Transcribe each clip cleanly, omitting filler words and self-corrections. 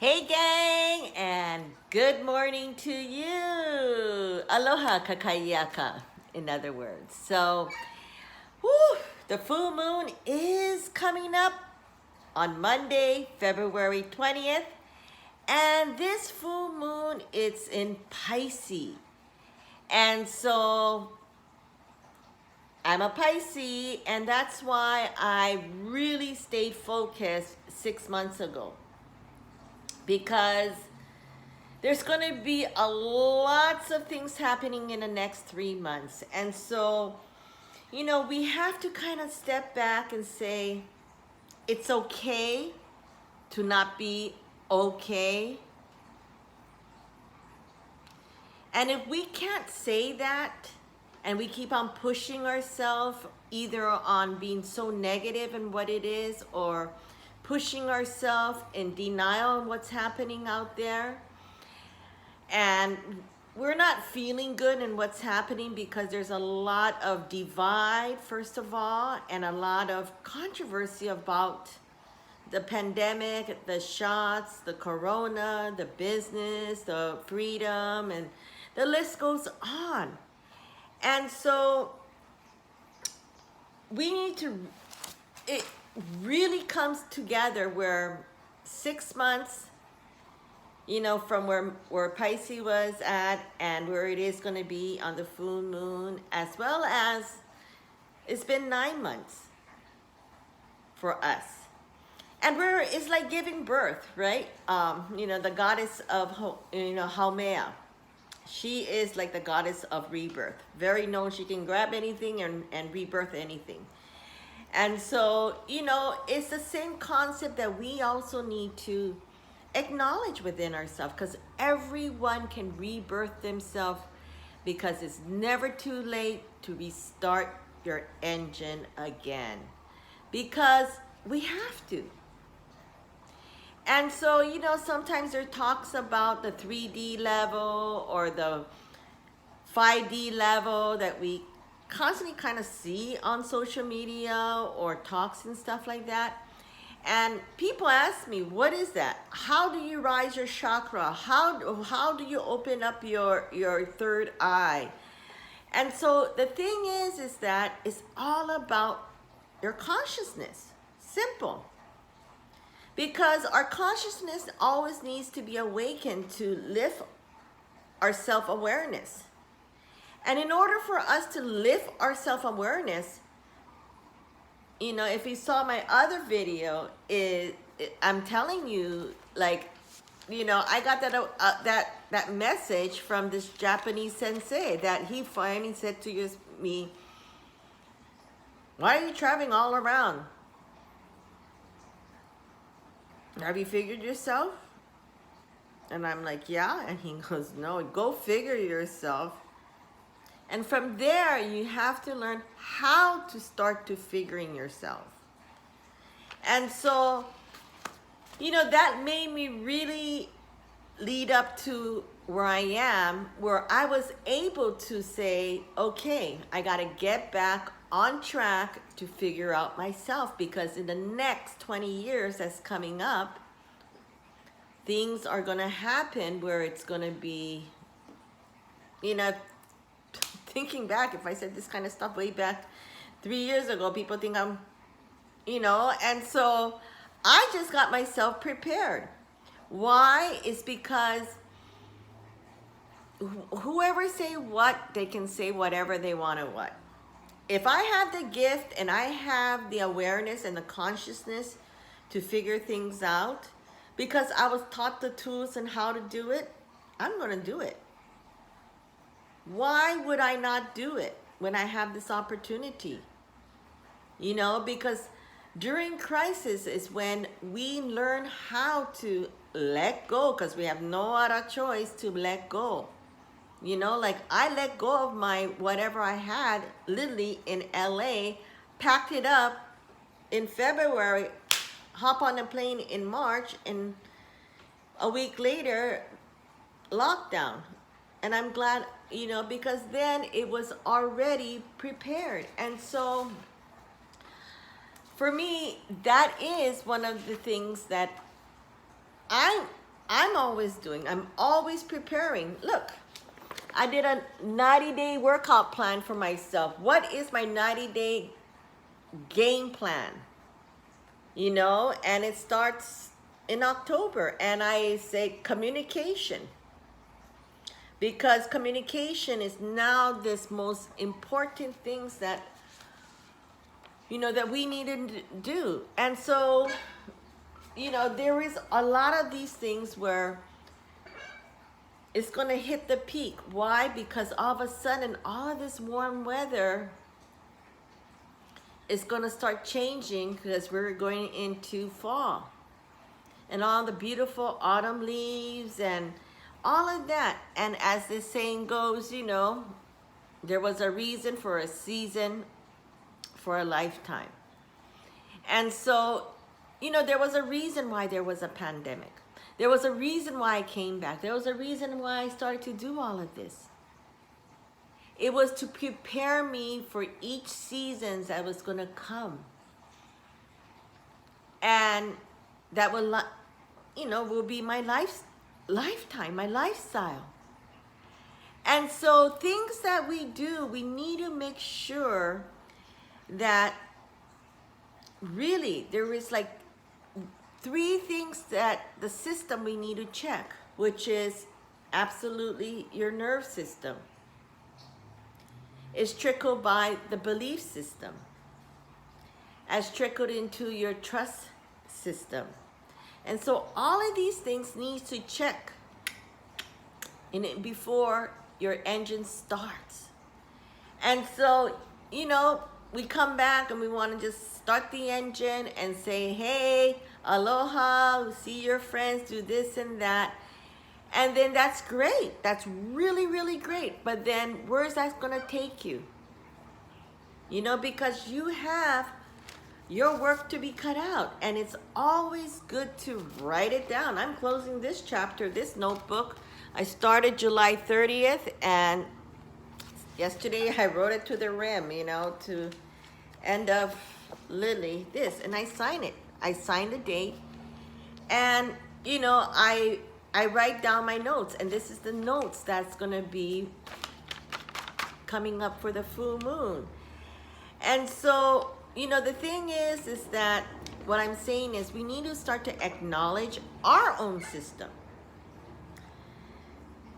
Hey gang, and good morning to you. Aloha kakayaka, in other words. So, the full moon is coming up on Monday, February 20th. And this full moon, it's in Pisces. And so, I'm a Pisces, and that's why I really stayed focused 6 months ago. Because there's going to be lots of things happening in the next 3 months. And so, we have to kind of step back and say, it's okay to not be okay. And if we can't say that, and we keep on pushing ourselves either on being so negative in what it is, or pushing ourselves in denial of what's happening out there, and we're not feeling good in what's happening because there's a lot of divide, first of all, and a lot of controversy about the pandemic, the shots, the corona, the business, the freedom, and the list goes on. And so we need to, it really comes together where 6 months, from where Pisces was at and where it is going to be on the full moon, as well as it's been 9 months for us. And it's like giving birth, right? The goddess of, Haumea. She is like the goddess of rebirth. Very known, she can grab anything and rebirth anything. And so, it's the same concept that we also need to acknowledge within ourselves, because everyone can rebirth themselves, because it's never too late to restart your engine again, because we have to. And so, sometimes there are talks about the 3D level or the 5D level that we constantly kind of see on social media or talks and stuff like that. And people ask me, what is that? How do you rise your chakra? How do you open up your third eye? And so the thing is that it's all about your consciousness. Simple. Because our consciousness always needs to be awakened to lift our self-awareness. And in order for us to lift our self-awareness, if you saw my other video, I'm telling you, I got that message from this Japanese sensei that he finally said to me, why are you traveling all around? Have you figured yourself? And I'm like, yeah. And he goes, no, go figure yourself. And from there, you have to learn how to start to figuring yourself. And so, that made me really lead up to where I am, where I was able to say, okay, I got to get back on track to figure out myself, because in the next 20 years that's coming up, things are going to happen where it's going to be, thinking back, if I said this kind of stuff way back 3 years ago, people think I'm, and so I just got myself prepared. Why? It's because whoever say what, they can say whatever they want to what. If I have the gift and I have the awareness and the consciousness to figure things out, because I was taught the tools and how to do it, I'm going to do it. Why would I not do it when I have this opportunity? Because during crisis is when we learn how to let go, because we have no other choice to let go. I let go of my whatever I had literally in LA, packed it up in February, hop on a plane in March, and a week later, lockdown. And I'm glad, because then it was already prepared. And so for me, that is one of the things that I I'm always doing. I'm always preparing. Look, I did a 90-day workout plan for myself. What is my 90-day game plan? You know, and it starts in October, and I say communication. Because communication is now this most important things that, you know, that we need to do. And so, you know, there is a lot of these things where it's going to hit the peak. Why? Because all of a sudden, all of this warm weather is going to start changing because we're going into fall. And all the beautiful autumn leaves and all of that. And as this saying goes, you know, there was a reason for a season for a lifetime. And so, you know, there was a reason why there was a pandemic. There was a reason why I came back. There was a reason why I started to do all of this. It was to prepare me for each season that was going to come. And that will, you know, will be my lifetime, my lifestyle. And so things that we do, we need to make sure that really there is like 3 things that the system we need to check, which is absolutely your nerve system. It's trickled by the belief system, as trickled into your trust system. And so all of these things need to check in it before your engine starts. And so, you know, we come back and we want to just start the engine and say, hey, aloha, see your friends, do this and that. And then that's great. That's really, really great. But then where's that going to take you? You know, because you have your work to be cut out. And it's always good to write it down. I'm closing this chapter, this notebook. I started July 30th, and yesterday I wrote it to the rim, you know, to end of Lily, this, and I sign it. I sign the date, and, you know, I write down my notes, and this is the notes that's going to be coming up for the full moon. And so, you know, the thing is that what I'm saying is we need to start to acknowledge our own system.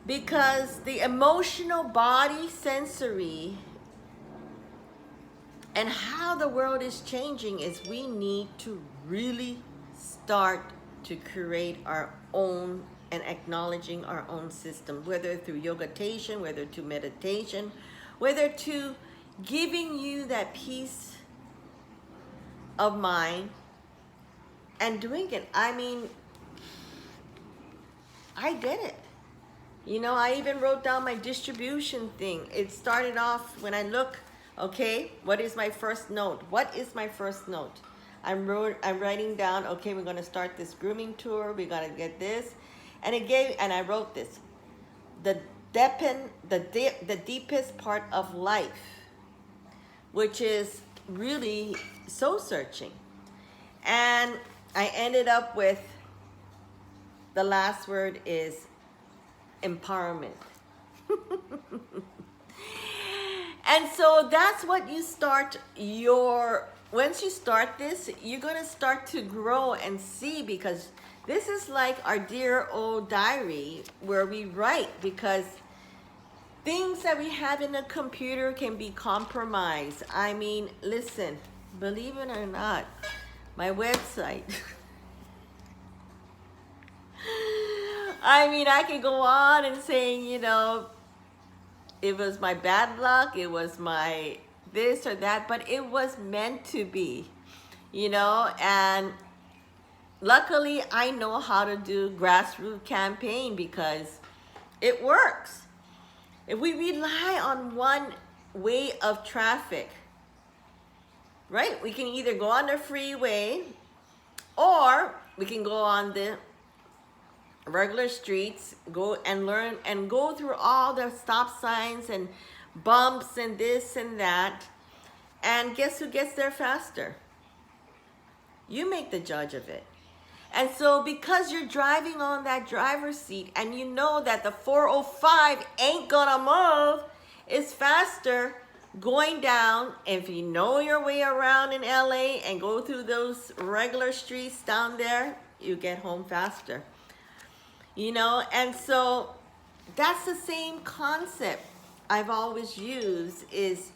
Because the emotional, body, sensory, and how the world is changing is we need to really start to create our own and acknowledging our own system, whether through yogitation, whether to meditation, whether to giving you that peace of mind and doing it. I mean, I did it. You know, I even wrote down my distribution thing. It started off when I look, okay, what is my first note? What is my first note? I'm writing down, okay, we're going to start this grooming tour. We got to get this. And I wrote this. The deepest part of life, which is really soul searching. And I ended up with the last word is empowerment. And so that's what you start once you start this, you're going to start to grow and see, because this is like our dear old diary where we write, because things that we have in a computer can be compromised. I mean, listen, believe it or not, my website, I mean, I could go on and saying, you know, it was my bad luck, it was my this or that, but it was meant to be, you know. And luckily, I know how to do grassroots campaign because it works. If we rely on one way of traffic, right? We can either go on the freeway or we can go on the regular streets, go and learn and go through all the stop signs and bumps and this and that. And guess who gets there faster? You make the judge of it. And so because you're driving on that driver's seat and you know that the 405 ain't gonna move, it's faster going down. If you know your way around in LA and go through those regular streets down there, you get home faster. You know, and so that's the same concept I've always used, is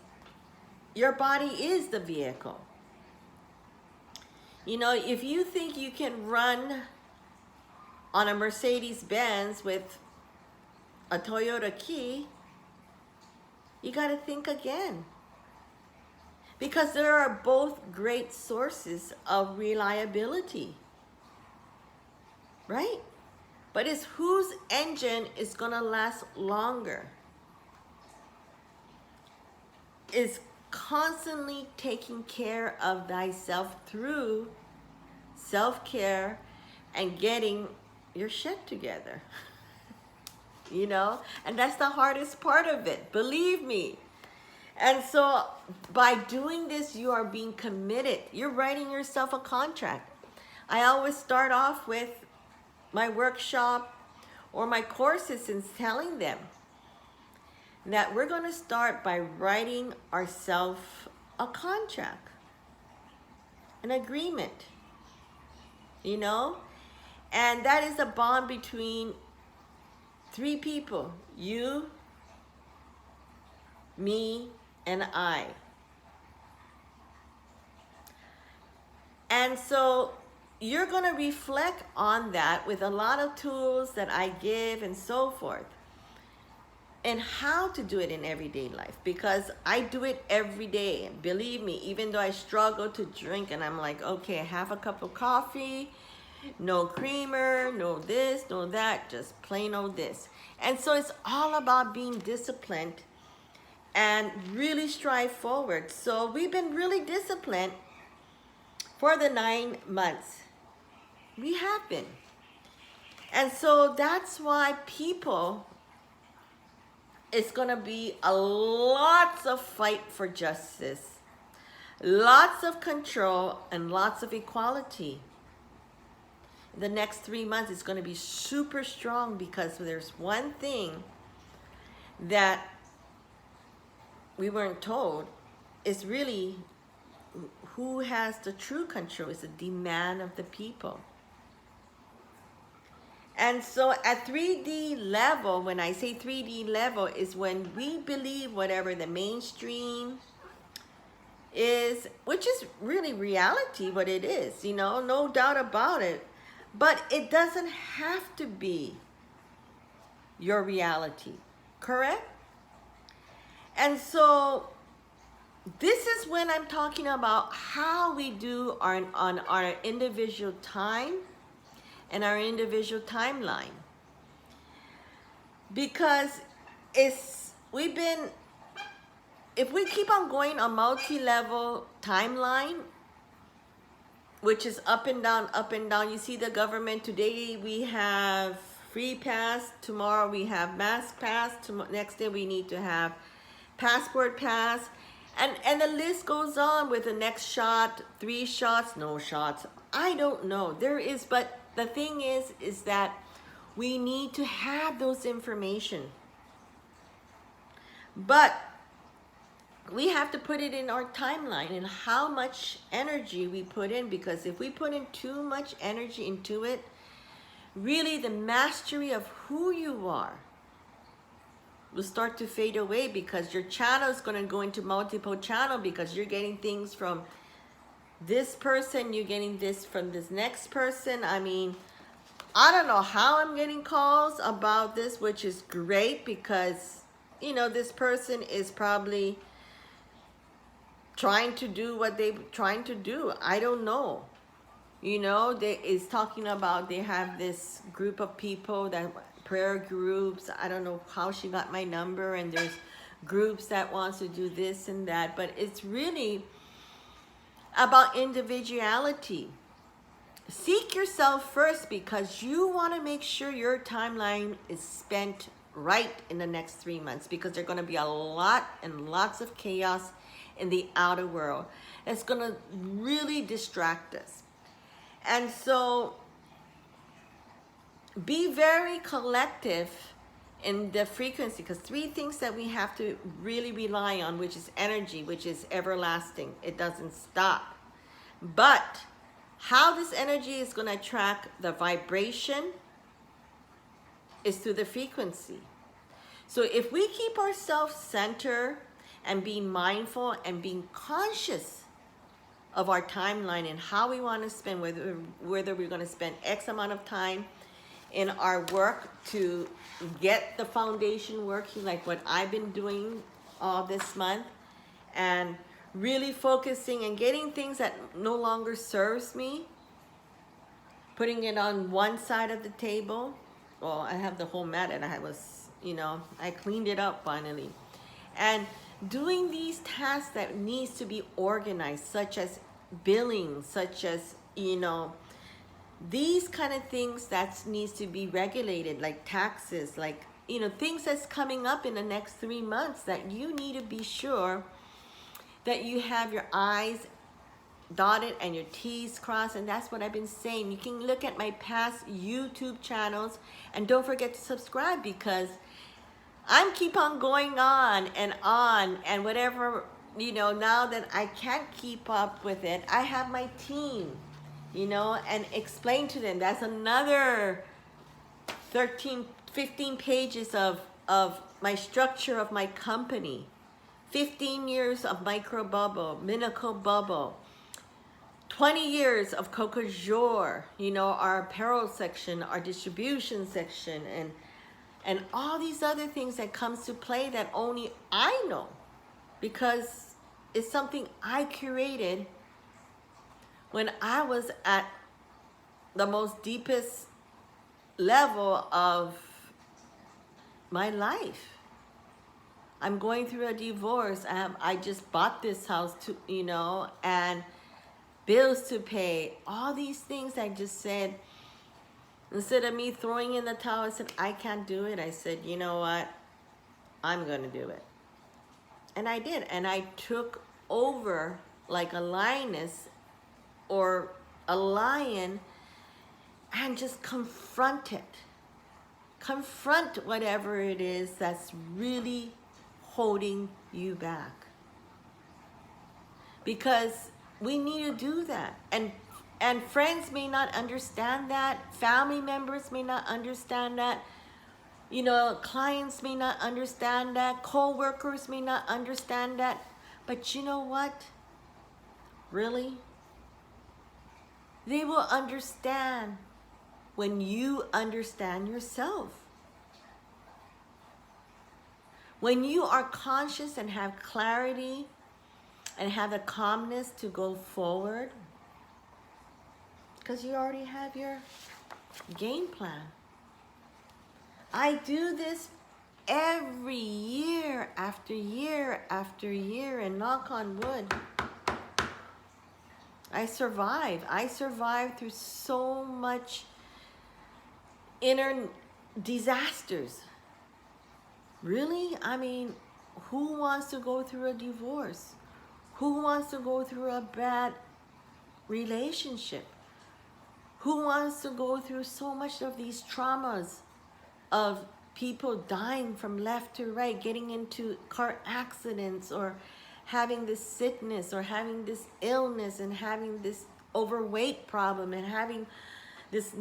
your body is the vehicle. You know, if you think you can run on a Mercedes Benz with a Toyota key, you got to think again. Because there are both great sources of reliability, right? But it's whose engine is going to last longer. Is constantly taking care of thyself through self-care and getting your shit together. You know, and that's the hardest part of it, believe me. And so by doing this, you are being committed. You're writing yourself a contract. I always start off with my workshop or my courses and telling them that we're going to start by writing ourselves a contract, an agreement, you know? And that is a bond between three people, you, me, and I. And so you're going to reflect on that with a lot of tools that I give and so forth, and how to do it in everyday life, because I do it every day. Believe me, even though I struggle to drink and I'm like, okay, have a cup of coffee, no creamer, no this, no that, just plain old this. And so it's all about being disciplined and really strive forward. So we've been really disciplined for the 9 months. We have been. And so that's why people, it's going to be a lots of fight for justice, lots of control, and lots of equality. The next 3 months is going to be super strong, because there's one thing that we weren't told is really who has the true control. Is the demand of the people. And so at 3D level, when I say 3D level, is when we believe whatever the mainstream is, which is really reality, what it is, you know, no doubt about it. But it doesn't have to be your reality, correct? And so this is when I'm talking about how we do on our individual time and our individual timeline. Because if we keep on going a multi-level timeline, which is up and down, you see the government, today we have free pass, tomorrow we have mask pass, next day we need to have passport pass, and the list goes on with the next shot, 3 shots, no shots. I don't know. There is, but the thing is that we need to have those information. But we have to put it in our timeline and how much energy we put in, because if we put in too much energy into it, really the mastery of who you are will start to fade away, because your channel is going to go into multiple channel, because you're getting things from this person, you're getting this from this next person. I mean, I don't know how I'm getting calls about this, which is great, because, you know, this person is probably trying to do what they're trying to do. I don't know. You know, they is talking about, they have this group of people, that prayer groups. I don't know how she got my number, and there's groups that wants to do this and that, but it's really about individuality. Seek yourself first, because you want to make sure your timeline is spent right in the next 3 months, because there's going to be a lot and lots of chaos in the outer world. It's going to really distract us. And so be very collective in the frequency, because three things that we have to really rely on, which is energy, which is everlasting. It doesn't stop. But how this energy is going to track the vibration is through the frequency. So if we keep ourselves centered and being mindful and being conscious of our timeline and how we want to spend, whether we're going to spend X amount of time in our work to get the foundation working, like what I've been doing all this month, and really focusing and getting things that no longer serves me, putting it on one side of the table. Well, I have the whole mat, and I cleaned it up finally. And doing these tasks that needs to be organized, such as billing, such as, these kind of things that needs to be regulated, like taxes, like, things that's coming up in the next 3 months that you need to be sure that you have your I's dotted and your T's crossed. And that's what I've been saying. You can look at my past YouTube channels, and don't forget to subscribe, because I'm keep on going on, and whatever, now that I can't keep up with it, I have my team, and explain to them. That's another 15 pages of my structure of my company. 15 years of micro bubble, minical bubble, 20 years of Cocojor, our apparel section, our distribution section, and all these other things that comes to play that only I know, because it's something I curated when I was at the most deepest level of my life. I'm going through a divorce. I just bought this house to, and bills to pay, all these things. I just said, instead of me throwing in the towel, I said, I can't do it. I said, you know what? I'm going to do it. And I did. And I took over like a lioness or a lion, and just confront it. Confront whatever it is that's really holding you back. Because we need to do that. And friends may not understand that. Family members may not understand that. Clients may not understand that. Co-workers may not understand that. But you know what? Really? They will understand when you understand yourself. When you are conscious and have clarity and have the calmness to go forward, because you already have your game plan. I do this every year after year after year, and knock on wood, I survive. I survive through so much inner disasters. Really? I mean, who wants to go through a divorce? Who wants to go through a bad relationship? Who wants to go through so much of these traumas of people dying from left to right, getting into car accidents, or having this sickness, or having this illness, and having this overweight problem, and having this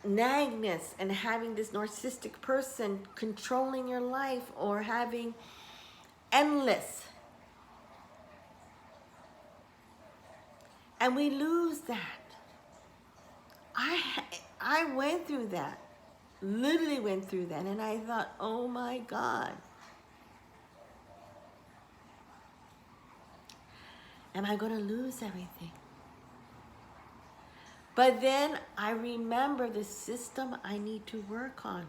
nagness, and having this narcissistic person controlling your life, or having endless. And we lose that. I went through that, literally went through that, and I thought, oh my God. Am I going to lose everything? But then I remember the system I need to work on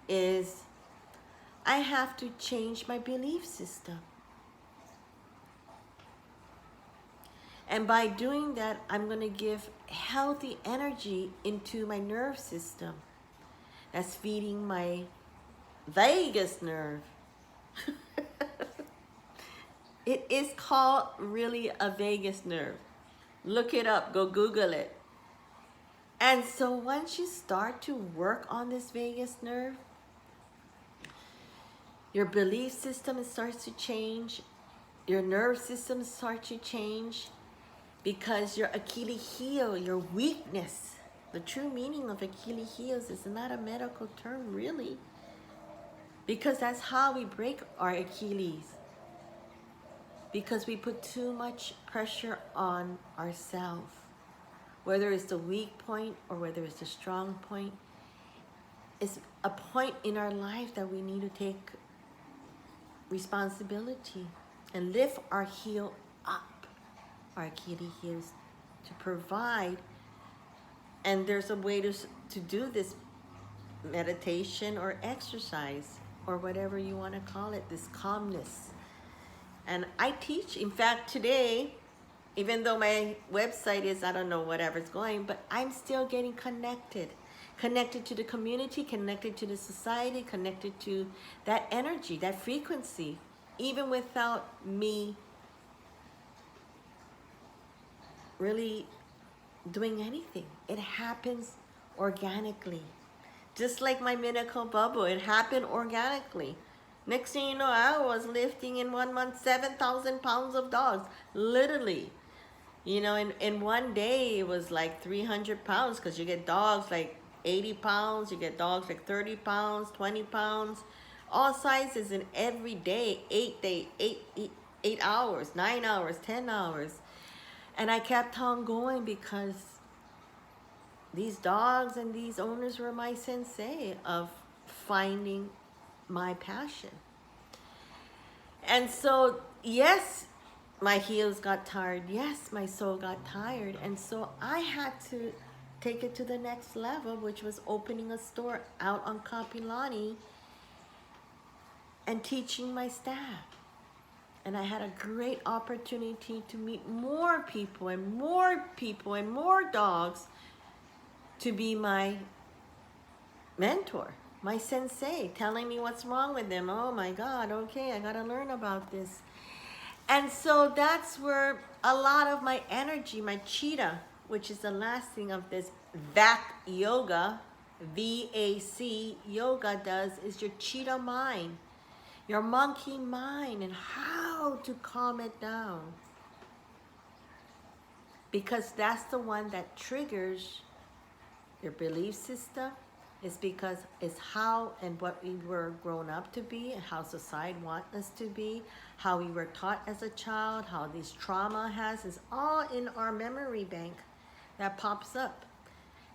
is I have to change my belief system. And by doing that, I'm going to give healthy energy into my nerve system. That's feeding my vagus nerve. It is called really a vagus nerve. Look it up. Go Google it. And so once you start to work on this vagus nerve, your belief system starts to change, your nerve system starts to change, because your Achilles heel, your weakness, the true meaning of Achilles heels is not a medical term really, because that's how we break our Achilles, because we put too much pressure on ourselves, whether it's the weak point or whether it's the strong point. It's a point in our life that we need to take responsibility and lift our heel up, our Achilles heels, to provide. And there's a way to do this meditation or exercise or whatever you want to call it, this calmness. And I teach, in fact, today, even though my website is, I don't know, whatever's going, but I'm still getting connected to the community, connected to the society, connected to that energy, that frequency, even without me really doing anything. It happens organically. Just like my miracle bubble, it happened organically. Next thing you know, I was lifting in 1 month 7,000 pounds of dogs, literally. You know, in one day it was like 300 pounds, because you get dogs like 80 pounds, you get dogs like 30 pounds, 20 pounds, all sizes, in every day, 8 hours, 9 hours, 10 hours. And I kept on going because these dogs and these owners were my sensei of finding my passion. And so, yes, my heels got tired. Yes, my soul got tired. And so I had to take it to the next level, which was opening a store out on Kapilani and teaching my staff. And I had a great opportunity to meet more people and more people and more dogs to be my mentor, my sensei, telling me what's wrong with them. Oh my God, okay, I gotta learn about this. And so that's where a lot of my energy, my cheetah, which is the last thing of this VAC yoga, VAC yoga does, is your cheetah mind, your monkey mind, and how to calm it down. Because that's the one that triggers your belief system. Is because it's how and what we were grown up to be, and how society wants us to be, how we were taught as a child, how this trauma has, is all in our memory bank that pops up.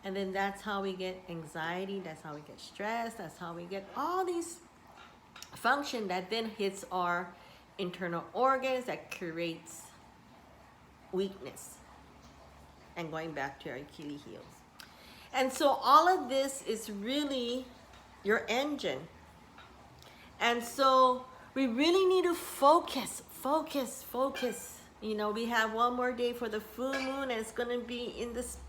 And then that's how we get anxiety, that's how we get stress, that's how we get all these function that then hits our internal organs, that creates weakness. And going back to our Achilles heels. And so all of this is really your engine. And so we really need to focus. You know, we have one more day for the full moon, and it's going to be in this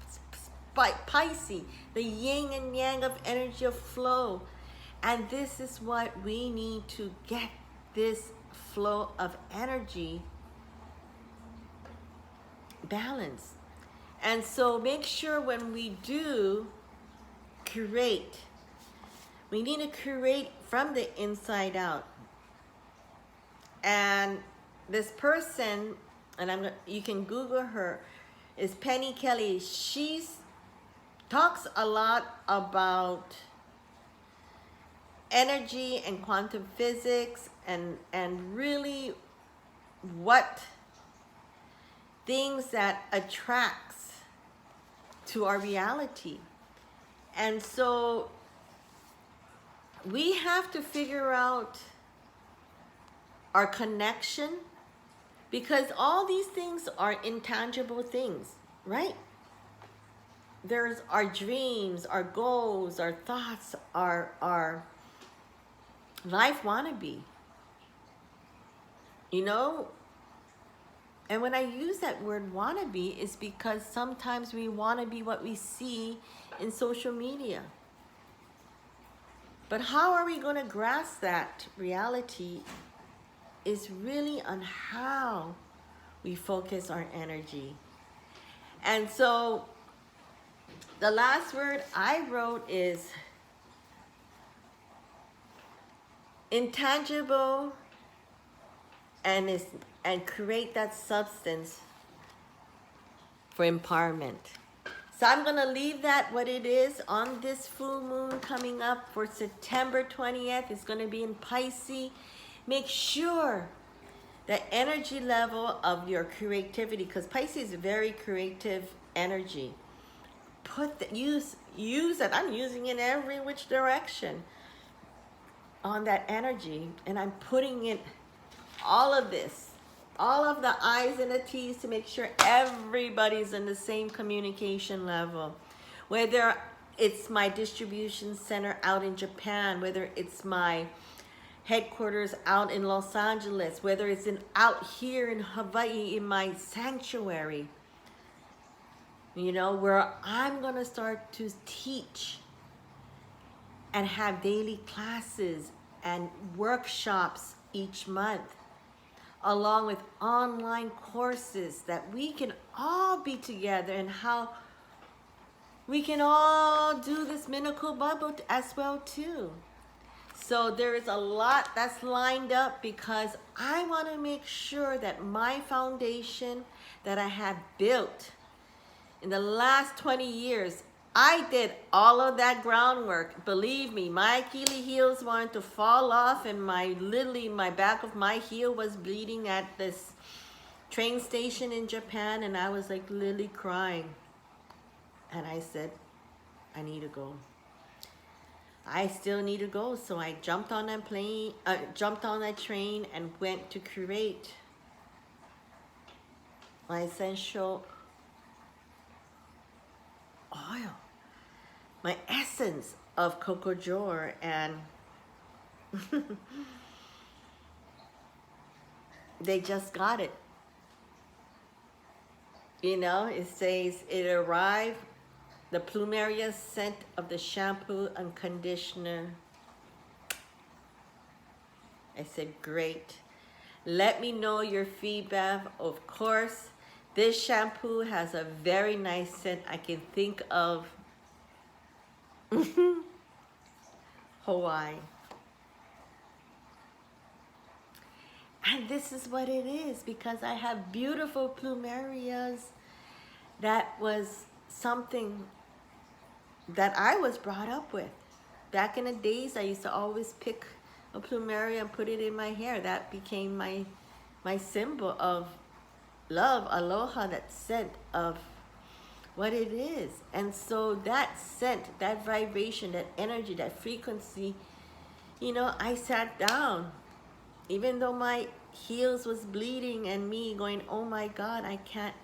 Pisces, the yin and yang of energy of flow. And this is what we need to get, this flow of energy balance. And so make sure when we do curate, we need to curate from the inside out. And this person, and you can Google her, is Penny Kelly. She talks a lot about energy and quantum physics, and really what things that attracts to our reality. And so we have to figure out our connection, because all these things are intangible things, right? There's our dreams, our goals, our thoughts, our life wannabe, you know? And when I use that word wannabe, it's because sometimes we want to be what we see in social media. But how are we going to grasp that reality is really on how we focus our energy. And so The last word I wrote is intangible, and create that substance for empowerment. So I'm going to leave that what it is on this full moon coming up for September 20th. It's going to be in Pisces. Make sure the energy level of your creativity, because Pisces is a very creative energy. Use it. I'm using it every which direction on that energy, and I'm putting it all of this, all of the I's and the T's to make sure everybody's in the same communication level. Whether it's my distribution center out in Japan, whether it's my headquarters out in Los Angeles, whether it's out here in Hawaii in my sanctuary, you know, where I'm gonna start to teach and have daily classes and workshops each month, along with online courses that we can all be together, and how we can all do this miracle bubble as well too. So there is a lot that's lined up, because I want to make sure that my foundation that I have built in the last 20 years, I did all of that groundwork. Believe me, my Achilles heels wanted to fall off, and my back of my heel was bleeding at this train station in Japan, and I was like literally crying. And I said, I need to go. I still need to go. So I jumped on that plane, jumped on that train, and went to create my essential oil, my essence of Cocojor. And they just got it. You know, it says it arrived, the plumeria scent of the shampoo and conditioner. I said, great. Let me know your feedback. Of course, this shampoo has a very nice scent. I can think of Hawaii. And this is what it is, because I have beautiful plumerias. That was something that I was brought up with. Back in the days, I used to always pick a plumeria and put it in my hair. That became my symbol of love, aloha, that scent of what it is. And so that scent, that vibration, that energy, that frequency, you know, I sat down, even though my heels was bleeding and me going, oh my God, I can't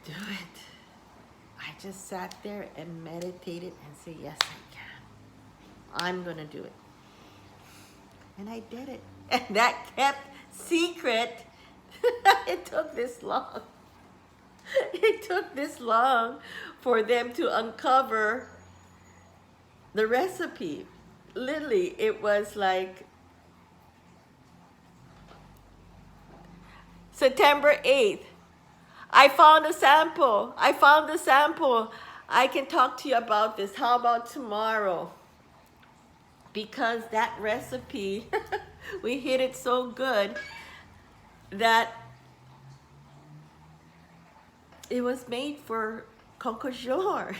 do it. I just sat there and meditated and said, yes, I can. I'm gonna do it. And I did it. And that kept secret. It took this long. It took this long for them to uncover the recipe. Literally, it was like September 8th. I found a sample. I found the sample. I can talk to you about this. How about tomorrow? Because that recipe, we hit it so good that it was made for Cocojor.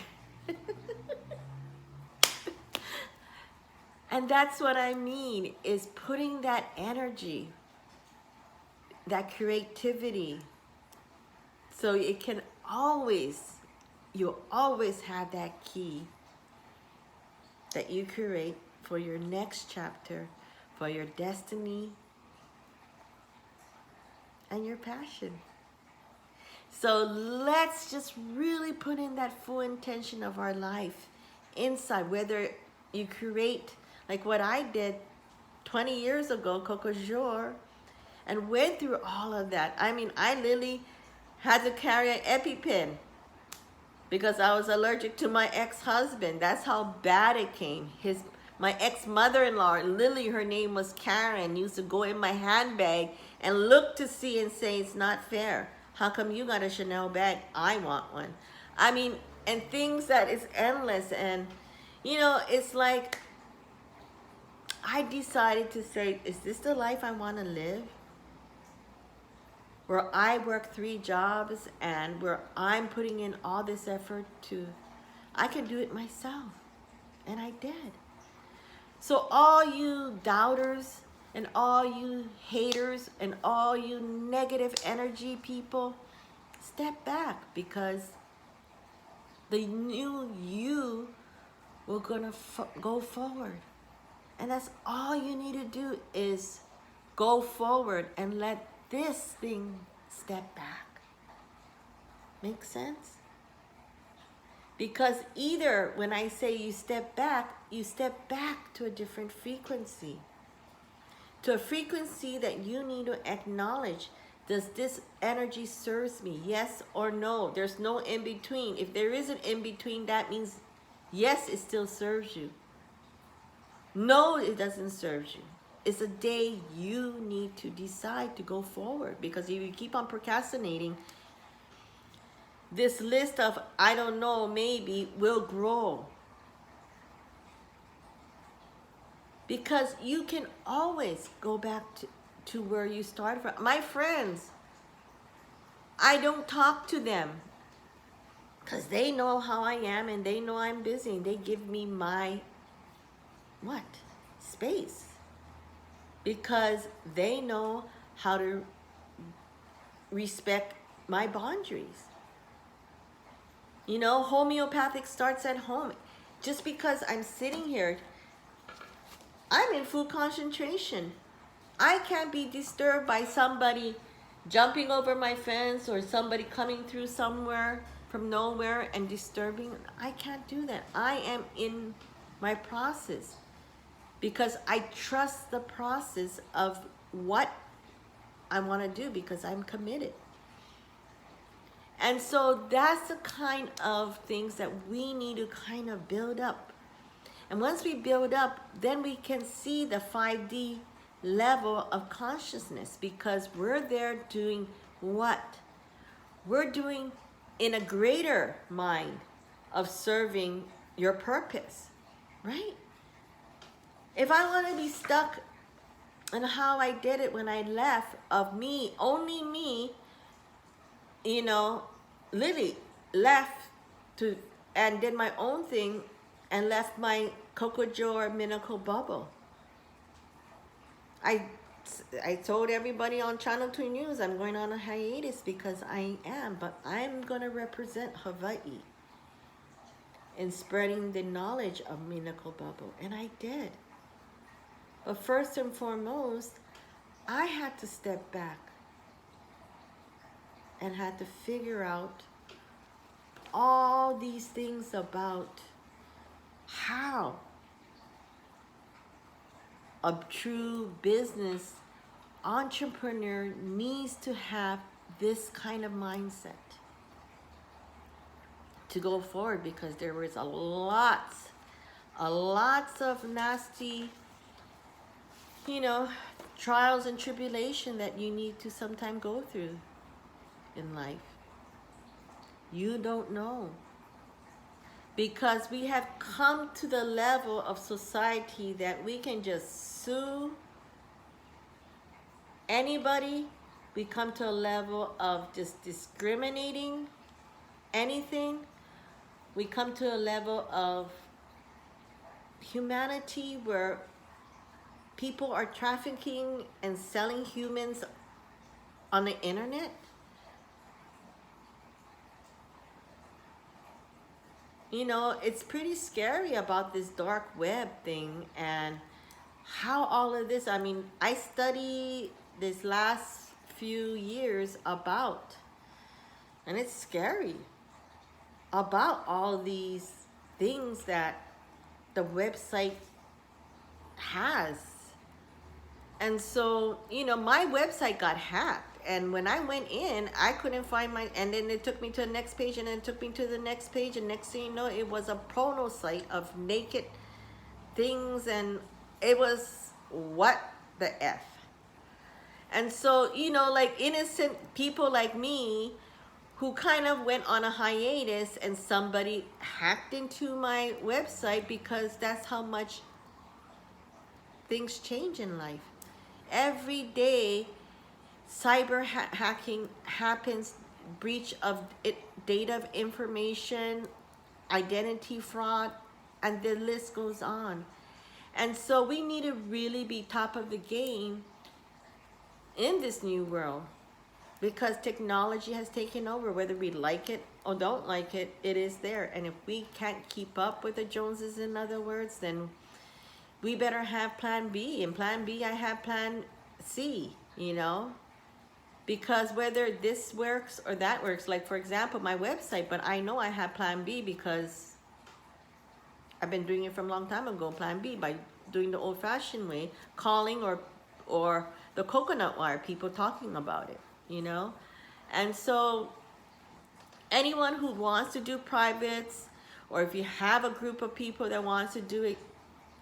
And that's what I mean, is putting that energy, that creativity, so it can always, you always have that key that you create for your next chapter, for your destiny and your passion. So let's just really put in that full intention of our life inside, whether you create like what I did 20 years ago, Cocojor, and went through all of that. I mean, I literally had to carry an EpiPen because I was allergic to my ex-husband. That's how bad it came. My ex-mother-in-law, literally her name was Karen, used to go in my handbag and look to see and say, it's not fair. How come you got a Chanel bag? I want one. I mean, and things that is endless. And you know, it's like I decided to say, is this the life I want to live? Where I work 3 jobs and where I'm putting in all this effort to, I can do it myself. And I did. So all you doubters and all you haters and all you negative energy people, step back, because the new you will gonna go forward. And that's all you need to do, is go forward and let this thing step back. Make sense? Because either when I say you step back to a different frequency. To a frequency that you need to acknowledge. Does this energy serve me? Yes or no? There's no in between. If there is an in between, that means yes, it still serves you. No, it doesn't serve you. It's a day you need to decide to go forward. Because if you keep on procrastinating, this list of I don't know, maybe will grow. Because you can always go back to where you started from. My friends, I don't talk to them because they know how I am and they know I'm busy. They give me my, what? Space. Because they know how to respect my boundaries. You know, homeopathic starts at home. Just because I'm sitting here, I'm in full concentration. I can't be disturbed by somebody jumping over my fence or somebody coming through somewhere from nowhere and disturbing. I can't do that. I am in my process because I trust the process of what I want to do because I'm committed. And so that's the kind of things that we need to kind of build up. And once we build up, then we can see the 5D level of consciousness, because we're there doing what? We're doing in a greater mind of serving your purpose, right? If I want to be stuck in how I did it when I left, of me, only me, you know, Lily left to and did my own thing and left my Cocojor miracle bubble. I told everybody on Channel 2 News I'm going on a hiatus because I am, but I'm going to represent Hawaii in spreading the knowledge of miracle bubble, and I did. But first and foremost, I had to step back and had to figure out all these things about how a true business entrepreneur needs to have this kind of mindset to go forward, because there was a lot of nasty, you know, trials and tribulation that you need to sometimes go through in life. You don't know. Because we have come to the level of society that we can just sue anybody. We come to a level of just discriminating anything. We come to a level of humanity where people are trafficking and selling humans on the internet. You know, it's pretty scary about this dark web thing and how all of this, I mean, I studied this last few years about, and it's scary, about all these things that the website has. And so, you know, my website got hacked. And when I went in, I couldn't find my, and then it took me to the next page, and then it took me to the next page, and next thing you know, it was a porno site of naked things, and it was what the F. And so, you know, like innocent people like me who kind of went on a hiatus, and somebody hacked into my website because that's how much things change in life. Every day, cyber hacking happens, breach of data of information, identity fraud, and the list goes on. And so we need to really be top of the game in this new world, because technology has taken over. Whether we like it or don't like it, it is there. And if we can't keep up with the Joneses, in other words, then we better have plan B. And plan B, I have plan C, you know, because whether this works or that works, like for example, my website, but I know I have plan B because I've been doing it from a long time ago, plan B, by doing the old-fashioned way, calling or the coconut wire, people talking about it, you know. And so anyone who wants to do privates, or if you have a group of people that wants to do it,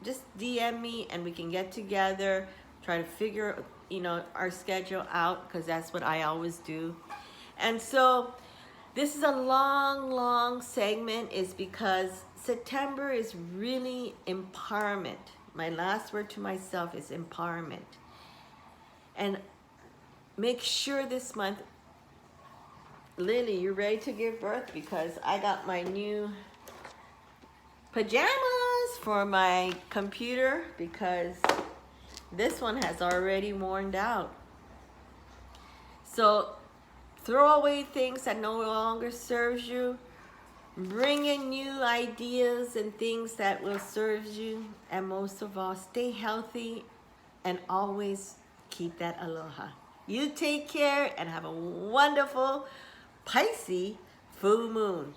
just DM me and we can get together, try to figure, you know, our schedule out, because that's what I always do. And so this is a long segment, is because September is really empowerment. My last word to myself is empowerment. And make sure this month, Lily, you're ready to give birth, because I got my new pajamas for my computer, because this one has already worn out. So throw away things that no longer serves you. Bring in new ideas and things that will serve you. And most of all, stay healthy and always keep that aloha. You take care and have a wonderful Pisces full moon.